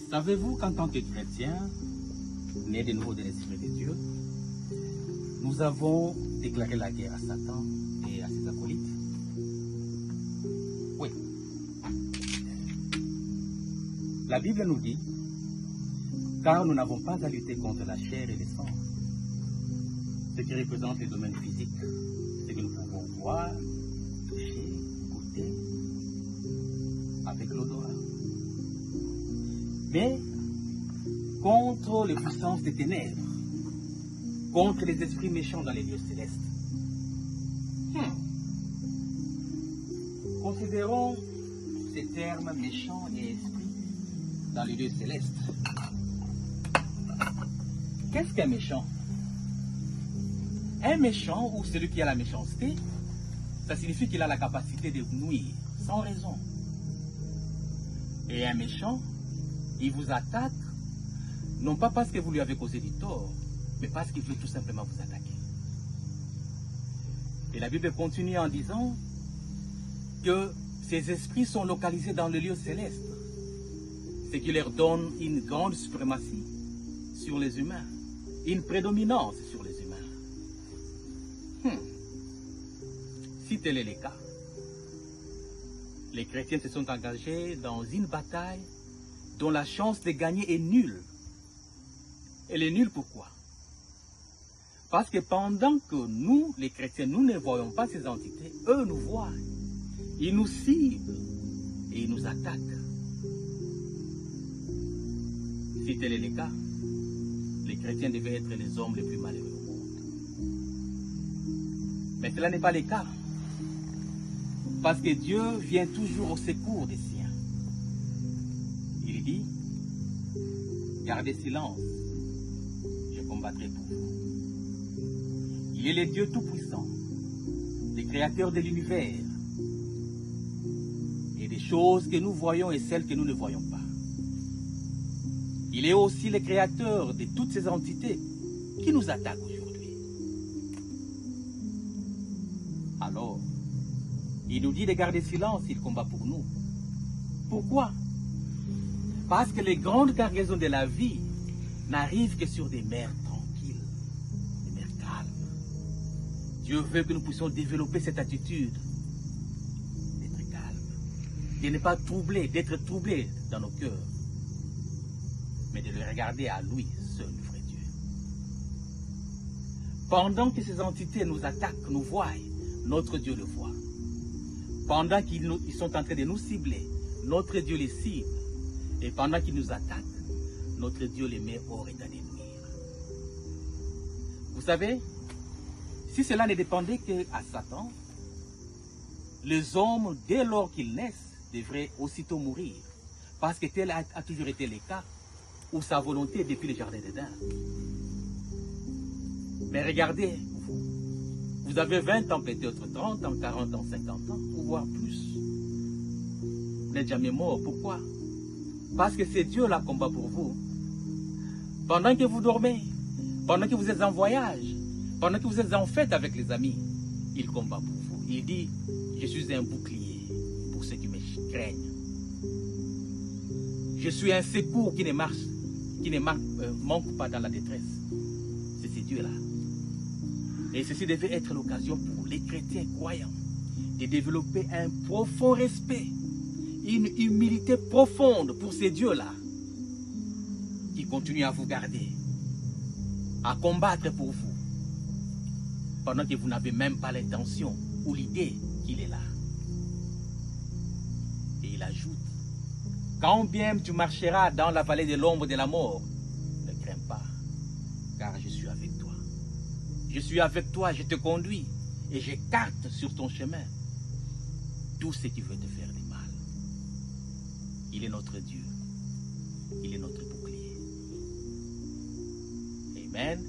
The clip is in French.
Savez-vous qu'en tant que chrétiens, nés de nouveau de l'Esprit de Dieu, nous avons déclaré la guerre à Satan et à ses acolytes? Oui. La Bible nous dit, car nous n'avons pas à lutter contre la chair et le sang, ce qui représente les domaines physiques, ce que nous pouvons voir, toucher, goûter, avec l'odorat. Mais contre les puissances des ténèbres, contre les esprits méchants dans les lieux célestes. Considérons ces termes méchants et esprits dans les lieux célestes. Qu'est-ce qu'un méchant? Un méchant, ou celui qui a la méchanceté, ça signifie qu'il a la capacité de nuire, sans raison. Et un méchant, il vous attaque, non pas parce que vous lui avez causé du tort, mais parce qu'il veut tout simplement vous attaquer. Et la Bible continue en disant que ces esprits sont localisés dans le lieu céleste, ce qui leur donne une grande suprématie sur les humains, une prédominance sur les humains. Si tel est le cas, les chrétiens se sont engagés dans une bataille dont la chance de gagner est nulle. Elle est nulle pourquoi? Parce que pendant que nous, les chrétiens, nous ne voyons pas ces entités, eux nous voient. Ils nous ciblent et ils nous attaquent. Si tel est le cas, les chrétiens devaient être les hommes les plus malheureux au monde. Mais cela n'est pas le cas. Parce que Dieu vient toujours au secours des siens. Il dit, gardez silence, je combattrai pour vous. Il est le Dieu Tout-Puissant, le Créateur de l'univers, et des choses que nous voyons et celles que nous ne voyons pas. Il est aussi le Créateur de toutes ces entités qui nous attaquent aujourd'hui. Alors, il nous dit de garder silence, il combat pour nous. Pourquoi? Parce que les grandes cargaisons de la vie n'arrivent que sur des mers tranquilles, des mers calmes. Dieu veut que nous puissions développer cette attitude d'être calme, de ne pas troubler, d'être troublé dans nos cœurs, mais de le regarder à lui seul, vrai Dieu. Pendant que ces entités nous attaquent, nous voient, notre Dieu le voit. Pendant qu'ils sont en train de nous cibler, notre Dieu les cible. Et pendant qu'ils nous attaquent, notre Dieu les met hors état de nuire. Vous savez, si cela ne dépendait qu'à Satan, les hommes, dès lors qu'ils naissent, devraient aussitôt mourir. Parce que tel a toujours été le cas, ou sa volonté depuis le jardin d'Éden. Mais regardez, vous avez 20 ans, peut-être 30 ans, 40 ans, 50 ans, ou voire plus. Vous n'êtes jamais mort. Pourquoi? Parce que c'est Dieu là combat pour vous. Pendant que vous dormez, pendant que vous êtes en voyage, pendant que vous êtes en fête avec les amis, il combat pour vous. Il dit, je suis un bouclier pour ceux qui me craignent. Je suis un secours qui ne manque pas dans la détresse. C'est ce Dieu-là. Et ceci devait être l'occasion pour les chrétiens croyants de développer un profond respect, une humilité profonde pour ces dieux-là qui continuent à vous garder, à combattre pour vous, pendant que vous n'avez même pas l'intention ou l'idée qu'il est là. Et il ajoute, quand bien tu marcheras dans la vallée de l'ombre de la mort, ne crains pas, car je suis avec toi. Je suis avec toi, je te conduis et j'écarte sur ton chemin tout ce qui veut te faire du mal. Il est notre Dieu. Il est notre bouclier. Amen.